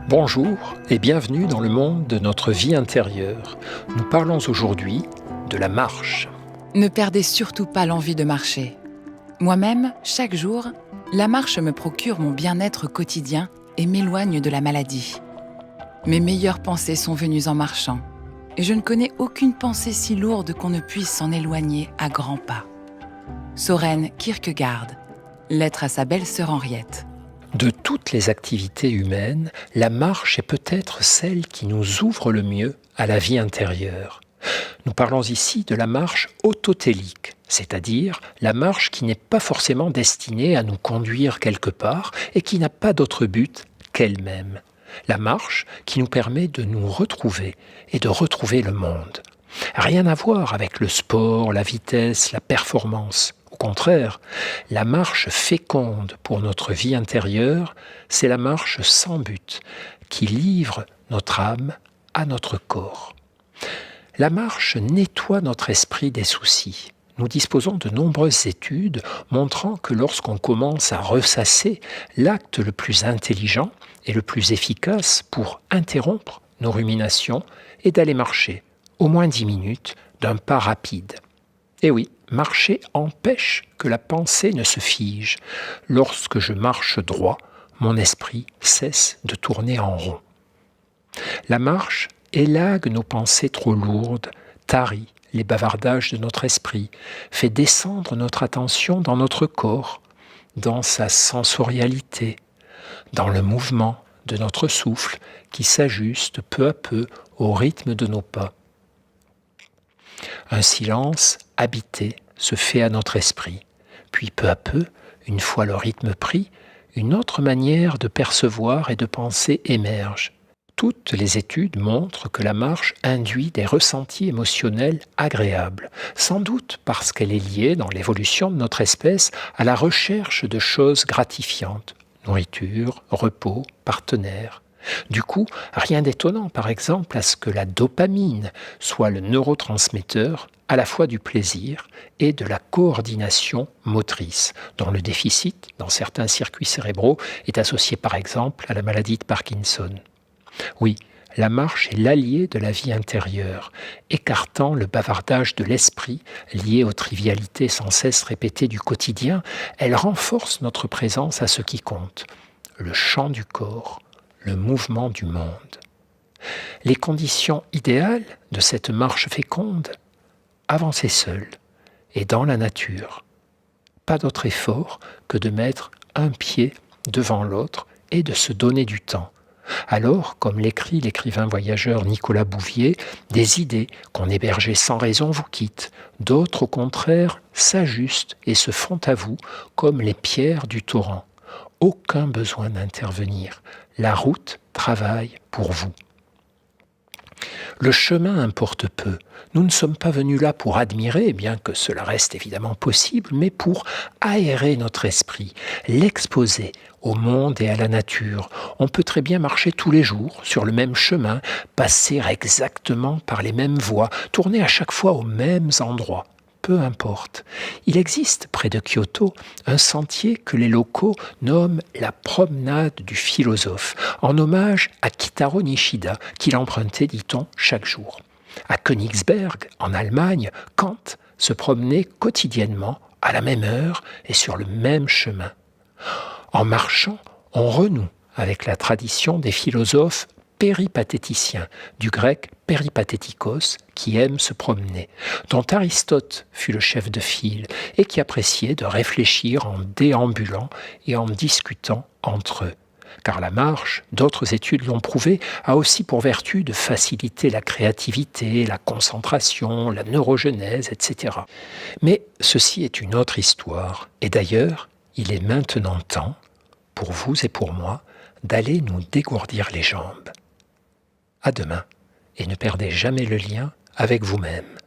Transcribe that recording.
Bonjour et bienvenue dans le monde de notre vie intérieure. Nous parlons aujourd'hui de la marche. Ne perdez surtout pas l'envie de marcher. Moi-même, chaque jour, la marche me procure mon bien-être quotidien et m'éloigne de la maladie. Mes meilleures pensées sont venues en marchant, et je ne connais aucune pensée si lourde qu'on ne puisse s'en éloigner à grands pas. Søren Kierkegaard, lettre à sa belle-sœur Henriette. De toutes les activités humaines, la marche est peut-être celle qui nous ouvre le mieux à la vie intérieure. Nous parlons ici de la marche autotélique, c'est-à-dire la marche qui n'est pas forcément destinée à nous conduire quelque part et qui n'a pas d'autre but qu'elle-même. La marche qui nous permet de nous retrouver et de retrouver le monde. Rien à voir avec le sport, la vitesse, la performance. Au contraire, la marche féconde pour notre vie intérieure, c'est la marche sans but qui livre notre âme à notre corps. La marche nettoie notre esprit des soucis. Nous disposons de nombreuses études montrant que lorsqu'on commence à ressasser, l'acte le plus intelligent et le plus efficace pour interrompre nos ruminations est d'aller marcher, au moins 10 minutes, d'un pas rapide. Et oui, marcher empêche que la pensée ne se fige. Lorsque je marche droit, mon esprit cesse de tourner en rond. La marche élague nos pensées trop lourdes, tarit les bavardages de notre esprit, fait descendre notre attention dans notre corps, dans sa sensorialité, dans le mouvement de notre souffle qui s'ajuste peu à peu au rythme de nos pas. Un silence habité se fait à notre esprit, puis peu à peu, une fois le rythme pris, une autre manière de percevoir et de penser émerge. Toutes les études montrent que la marche induit des ressentis émotionnels agréables, sans doute parce qu'elle est liée dans l'évolution de notre espèce à la recherche de choses gratifiantes, nourriture, repos, partenaires. Du coup, rien d'étonnant par exemple à ce que la dopamine soit le neurotransmetteur à la fois du plaisir et de la coordination motrice, dont le déficit dans certains circuits cérébraux est associé par exemple à la maladie de Parkinson. Oui, la marche est l'allié de la vie intérieure, écartant le bavardage de l'esprit lié aux trivialités sans cesse répétées du quotidien. Elle renforce notre présence à ce qui compte, le chant du corps, le mouvement du monde. Les conditions idéales de cette marche féconde, avancer seul et dans la nature. Pas d'autre effort que de mettre un pied devant l'autre et de se donner du temps. Alors, comme l'écrit l'écrivain voyageur Nicolas Bouvier, des idées qu'on hébergeait sans raison vous quittent, d'autres au contraire s'ajustent et se font à vous comme les pierres du torrent. Aucun besoin d'intervenir, la route travaille pour vous. Le chemin importe peu. Nous ne sommes pas venus là pour admirer, bien que cela reste évidemment possible, mais pour aérer notre esprit, l'exposer au monde et à la nature. On peut très bien marcher tous les jours sur le même chemin, passer exactement par les mêmes voies, tourner à chaque fois aux mêmes endroits. Peu importe. Il existe près de Kyoto un sentier que les locaux nomment la promenade du philosophe, en hommage à Kitaro Nishida, qu'il empruntait, dit-on, chaque jour. À Königsberg, en Allemagne, Kant se promenait quotidiennement à la même heure et sur le même chemin. En marchant, on renoue avec la tradition des philosophes péripatéticiens, du grec péripatétikos, qui aime se promener, dont Aristote fut le chef de file et qui appréciait de réfléchir en déambulant et en discutant entre eux. Car la marche, d'autres études l'ont prouvé, a aussi pour vertu de faciliter la créativité, la concentration, la neurogenèse, etc. Mais ceci est une autre histoire. Et d'ailleurs, il est maintenant temps, pour vous et pour moi, d'aller nous dégourdir les jambes. À demain, et ne perdez jamais le lien avec vous-même.